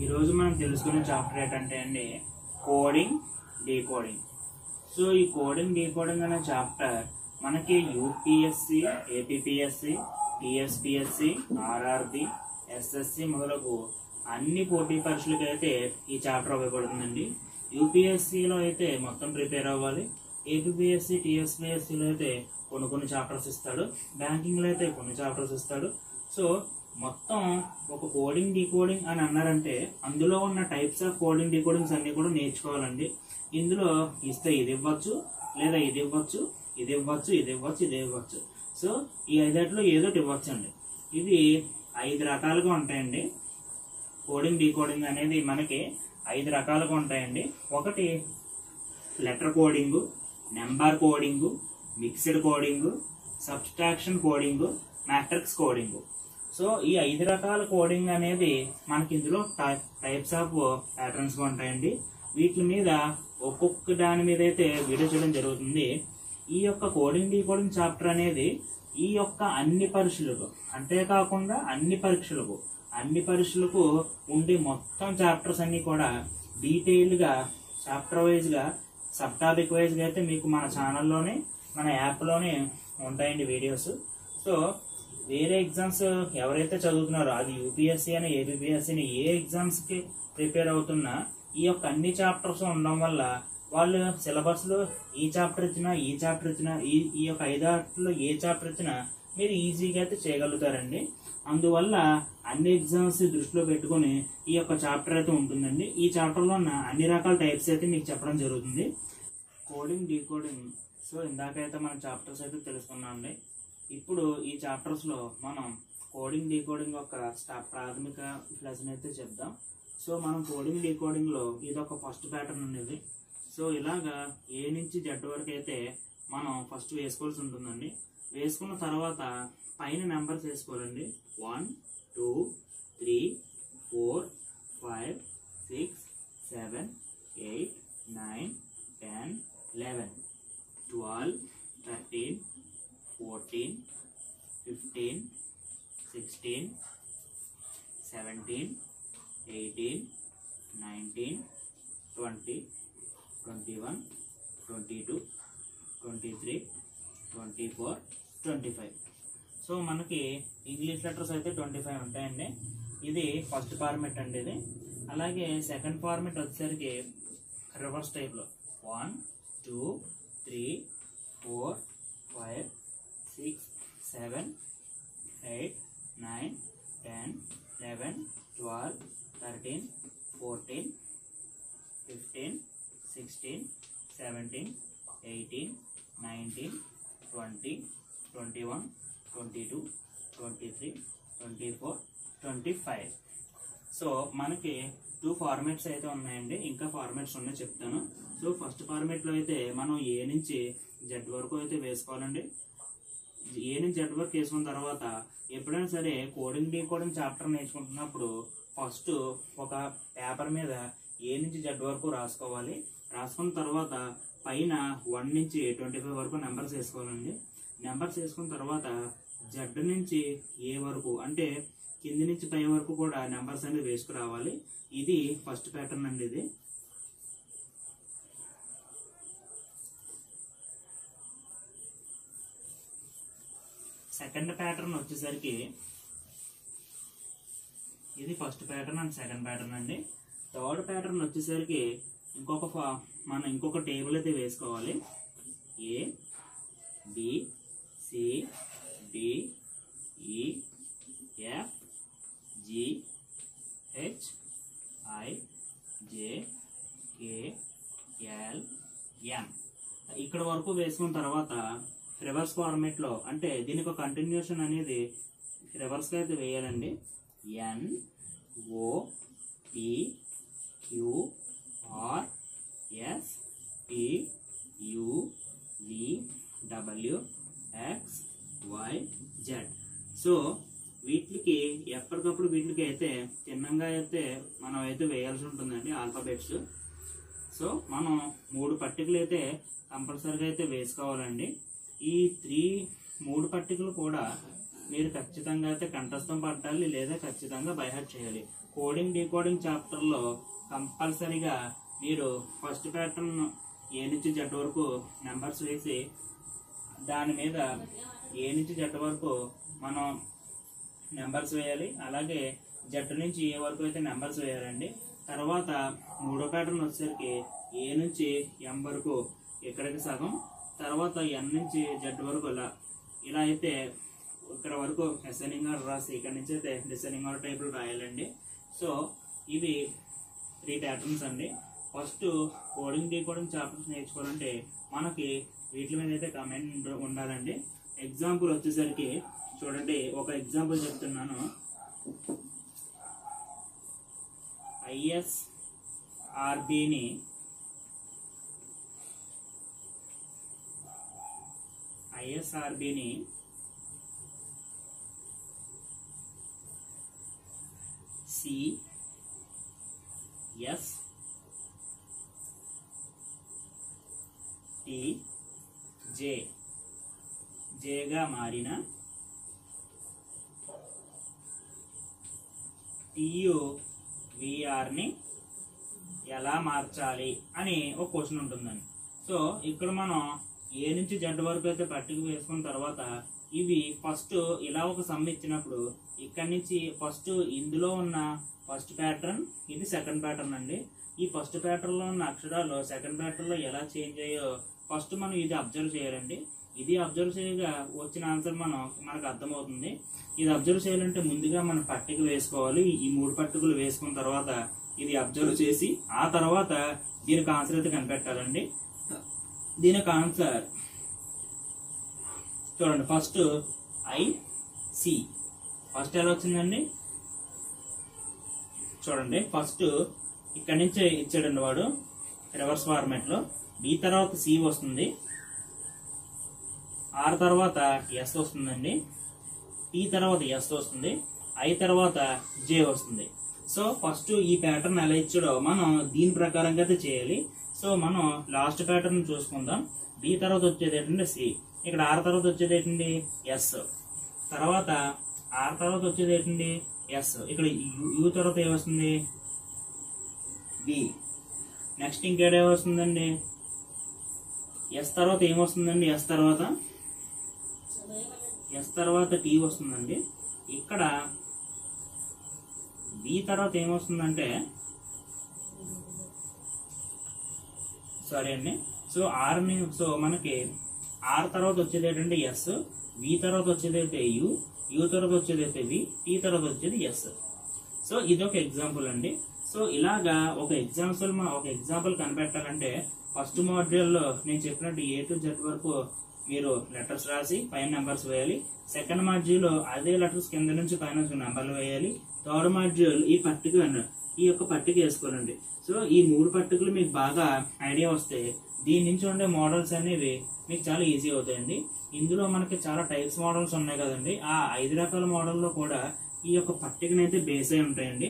ఈ రోజు మనం తెలుసుకునే చాప్టర్ ఏంటంటే అండి కోడింగ్ డీకోడింగ్. సో ఈ కోడింగ్ డీకోడింగ్ అనే చాప్టర్ మనకి UPSC, APPSC, TSPSC, RRB, SSC మొదలగు అన్ని పోటీ పరీక్షలకు అయితే ఈ చాప్టర్ ఉపయోగపడుతుందండి. యూపీఎస్సిలో అయితే మొత్తం ప్రిపేర్ అవ్వాలి. ఏపీపీఎస్సి, టీఎస్పీఎస్సిలో అయితే కొన్ని చాప్టర్స్ ఇస్తాడు. బ్యాంకింగ్లో అయితే కొన్ని చాప్టర్స్ ఇస్తాడు. సో మొత్తం ఒక కోడింగ్ డీకోడింగ్ అని అన్నారంటే అందులో ఉన్న టైప్స్ ఆఫ్ కోడింగ్ డీకోడింగ్స్ అన్ని కూడా నేర్చుకోవాలండి. ఇందులో ఇస్తే ఇది ఇవ్వచ్చు, లేదా ఇది ఇవ్వచ్చు, ఇది ఇవ్వచ్చు, ఇది ఇవ్వచ్చు, ఇది ఇవ్వచ్చు. సో ఈ ఐదట్లో ఏదోటి ఇవ్వచ్చు అండి. ఇది 5 రకాలుగా ఉంటాయండి. కోడింగ్ డీకోడింగ్ అనేది మనకి 5 రకాలుగా ఉంటాయండి. ఒకటి letter coding, number coding, mixed coding, subtraction coding, matrix coding. So ఈ 5 రకాల కోడింగ్ అనేది మనకి ఇందులో టైప్స్ ఆఫ్ ప్యాటర్న్స్ గా ఉంటాయండి. వీటి మీద ఒక్కొక్క దాని మీద అయితే వీడియో చేయడం జరుగుతుంది. ఈ యొక్క కోడింగ్ డీకోడింగ్ చాప్టర్ అనేది ఈ యొక్క అన్ని పరీక్షలకు, అంతేకాకుండా అన్ని పరీక్షలకు ఉండే మొత్తం చాప్టర్స్ అన్ని కూడా డీటెయిల్డ్ గా చాప్టర్ వైజ్ గా, సబ్ టాపిక్ వైజ్ గా అయితే మీకు మన ఛానల్లోనే, మన యాప్లోనే ఉంటాయండి వీడియోస్. సో వేరే ఎగ్జామ్స్ ఎవరైతే చదువుతున్నారో, అది యూపీఎస్సీ అని, ఏపీపీఎస్సీ అని, ఏ ఎగ్జామ్స్ కి ప్రిపేర్ అవుతున్నా ఈ యొక్క అన్ని చాప్టర్స్ ఉండడం వల్ల వాళ్ళు సిలబస్ లో ఈ చాప్టర్ ఇచ్చినా, ఈ యొక్క 5 ఏ చాప్టర్ ఇచ్చినా మీరు ఈజీగా అయితే చేయగలుగుతారండి. అందువల్ల అన్ని ఎగ్జామ్స్ దృష్టిలో పెట్టుకుని ఈ యొక్క చాప్టర్ అయితే ఉంటుందండి. ఈ చాప్టర్ లో ఉన్న అన్ని రకాల టైప్స్ అయితే మీకు చెప్పడం జరుగుతుంది. Coding decoding. సో ఇందాకైతే మన చాప్టర్స్ అయితే తెలుసుకున్నామండి. ఇప్పుడు ఈ చాప్టర్స్ లో మనం కోడింగ్ డీకోడింగ్ యొక్క ప్రాథమిక లెసన్ అయితే చెప్దాం. సో మనం కోడింగ్ డీకోడింగ్ లో ఇది ఒక ఫస్ట్ ప్యాటర్న్ అనేది. సో ఇలాగా ఏ నుంచి జెడ్ వరకు అయితే మనం ఫస్ట్ వేసుకోవాల్సి ఉంటుందండి. వేసుకున్న తర్వాత పైన నెంబర్స్ వేసుకోవాలండి. 1 2 3 4 5 6 7 8 9 10 11 12 13 14 15 16 17 18 19 20 21 22 23 24 25. సో మనకి ఇంగ్లీష్ లెటర్స్ అయితే 25 ఉంటాయండి. ఇది ఫస్ట్ ఫార్మెట్ అండి ఇది. అలాగే సెకండ్ ఫార్మెట్ వచ్చేసరికి రివర్స్ టైప్లో 1 2 3 4 5 6 7 8 9 10 11 12 13 14 15 16 17 18 19 20 21 22 23 24 25. సో మనకి 2 ఫార్మాట్స్ అయితే ఉన్నాయండి. ఇంకా ఫార్మాట్స్ ఉన్నాయి చెప్తాను. సో ఫస్ట్ ఫార్మాట్లో అయితే మనం ఏ నుంచి జెడ్ వరకు అయితే వేసుకోవాలండి. ఏ నుంచి జెడ్ వరకు వేసుకున్న తర్వాత ఎప్పుడైనా సరే కోడింగ్ డీకోడింగ్ చాప్టర్ నేర్చుకుంటున్నప్పుడు ఫస్ట్ ఒక పేపర్ మీద ఏ నుంచి జెడ్ వరకు రాసుకోవాలి. రాసుకున్న తర్వాత పైన 1 నుంచి 25 వరకు నెంబర్స్ వేసుకోవాలండి. నెంబర్స్ వేసుకున్న తర్వాత జెడ్ నుంచి ఏ వరకు, అంటే కింది నుంచి పై వరకు కూడా నెంబర్స్ అనేది వేసుకురావాలి. ఇది ఫస్ట్ ప్యాటర్న్ అండి. ఇది సెకండ్ ప్యాటర్న్ వచ్చేసరికి ఇది first pattern and second pattern అండి. థర్డ్ ప్యాటర్న్ వచ్చేసరికి మనం ఇంకొక టేబుల్ అయితే వేసుకోవాలి. ఏ బి సి డి ఈ F G H I J K L M ఇక్కడ వరకు వేసుకున్న తర్వాత రివర్స్ ఫార్మేట్ లో, అంటే దీనికి ఒక కంటిన్యూషన్ అనేది రివర్స్ గా అయితే వేయాలండి. N O P Q R S T U V W X Y Z. So వీటికి ఎప్పటికప్పుడు వీటికి అయితే చిన్నంగా అయితే మనం అయితే వేయాల్సి ఉంటుందండి ఆల్ఫాబెట్స్. సో మనం 3 పట్టికలు అయితే కంపల్సరీగా అయితే వేసుకోవాలండి. ఈ 3 పట్టికలు కూడా మీరు ఖచ్చితంగా అయితే కంఠస్థం పట్టాలి, లేదా ఖచ్చితంగా బై హార్ట్ చేయాలి. కోడింగ్ డీకోడింగ్ చాప్టర్లో కంపల్సరీగా మీరు ఫస్ట్ ప్యాటర్న్ ఏ నుంచి జెడ్ వరకు నెంబర్స్ వేసి దాని మీద ఏ నుంచి జెడ్ వరకు మనం నెంబర్స్ వేయాలి. అలాగే జెడ్ నుంచి ఏ వరకు అయితే నెంబర్స్ వేయాలండి. తర్వాత మూడో ప్యాటర్న్ వచ్చేసరికి ఏ నుంచి ఎం వరకు ఇక్కడికి సగం, తర్వాత ఎన్ నుంచి జెడ్ వరకు ఇలా అయితే ఇక్కడ వరకు అసెండింగ్ ఆర్డర్ రాసి ఇక్కడ నుంచి అయితే డిసెండింగ్ ఆర్డర్ టైపులు రాయాలండి. సో ఇవి 3 ప్యాటర్న్స్ అండి. ఫస్ట్ కోడింగ్ డీకోడింగ్ చాప్టర్స్ నేర్చుకోవాలంటే మనకి వీటి మీద అయితే కమెంట్ ఉండాలండి. ఎగ్జాంపుల్ వచ్చేసరికి చూడండి, ఒక ఎగ్జాంపుల్ చెప్తున్నాను. ఐఎస్ఆర్బిని జేగా మారిన TUVRని ఎలా మార్చాలి అని ఒక క్వశ్చన్ ఉంటుందండి. సో ఇక్కడ మనం ఏ నుంచి జెడ్ వరకు అయితే పట్టిక వేసుకున్న తర్వాత ఇవి ఫస్ట్ ఇలా ఒక సమ్ ఇచ్చినప్పుడు ఇక్కడ నుంచి ఫస్ట్ ఇందులో ఉన్న ఫస్ట్ ప్యాటర్న్, ఇది సెకండ్ ప్యాటర్న్ అండి. ఈ ఫస్ట్ ప్యాటర్న్ లో ఉన్న అక్షరాలు సెకండ్ ప్యాటర్న్ లో ఎలా చేంజ్ అయ్యో ఫస్ట్ మనం ఇది అబ్జర్వ్ చేయాలండి. ఇది అబ్జర్వ్ చేయగా వచ్చిన ఆన్సర్ మనకు అర్థమవుతుంది. ఇది అబ్జర్వ్ చేయాలంటే ముందుగా మనం పట్టిక వేసుకోవాలి. ఈ 3 పట్టికలు వేసుకున్న తర్వాత ఇది అబ్జర్వ్ చేసి ఆ తర్వాత దీనికి ఆన్సర్ అయితే కనిపెట్టాలండి. దీనికి ఆన్సర్ చూడండి, ఫస్ట్ IC ఫస్ట్ ఎలా వచ్చిందండి చూడండి. ఫస్ట్ ఇక్కడ నుంచి ఇచ్చాడండి వాడు రివర్స్ ఫార్మాట్ లో. B తర్వాత C వస్తుంది, R తర్వాత S వస్తుందండి, T తర్వాత S వస్తుంది, I తర్వాత J వస్తుంది. సో ఫస్ట్ ఈ ప్యాటర్న్ ఎలా ఇచ్చాడో మనం దీని ప్రకారంగా అయితే చేయాలి. సో మనం లాస్ట్ ప్యాటర్న్ చూసుకుందాం. B తర్వాత వచ్చేది ఏంటంటే C, ఇక్కడ R తర్వాత వచ్చేది ఏంటండి S, తర్వాత R తర్వాత వచ్చేది ఏంటండి S, ఇక్కడ U తర్వాత ఏమొస్తుంది B, నెక్స్ట్ ఇంకేడేమొస్తుందండి S తర్వాత ఏమొస్తుందండి S తర్వాత T వస్తుందండి. ఇక్కడ B తర్వాత ఏమొస్తుందంటే సారీ అండి. సో సో మనకి R తర్వాత వచ్చేది ఏంటంటే S, B తర్వాత వచ్చేది అయితే U తర్వాత వచ్చేది అయితే V, T తర్వాత వచ్చేది S. సో ఇది ఒక ఎగ్జాంపుల్ అండి. సో ఇలాగా ఒక ఎగ్జాంపుల్ కనిపెట్టాలంటే ఫస్ట్ మాడ్యూల్లో నేను చెప్పినట్టు A to Z వరకు మీరు లెటర్స్ రాసి పైన నెంబర్స్ వేయాలి. సెకండ్ మాడ్యూల్ అదే లెటర్స్ కింద నుంచి పైన నెంబర్లు వేయాలి. థర్డ్ మాడ్యూల్ ఈ యొక్క పట్టిక వేసుకోవాలండి. సో ఈ 3 పట్టికలు మీకు బాగా ఐడియా వస్తే దీని నుంచి ఉండే మోడల్స్ అనేవి మీకు చాలా ఈజీ అవుతాయండి. ఇందులో మనకి చాలా టైప్స్ మోడల్స్ ఉన్నాయి కదండి. ఆ 5 రకాల మోడల్లో కూడా ఈ యొక్క పట్టికనైతే బేస్ అయి ఉంటాయండి.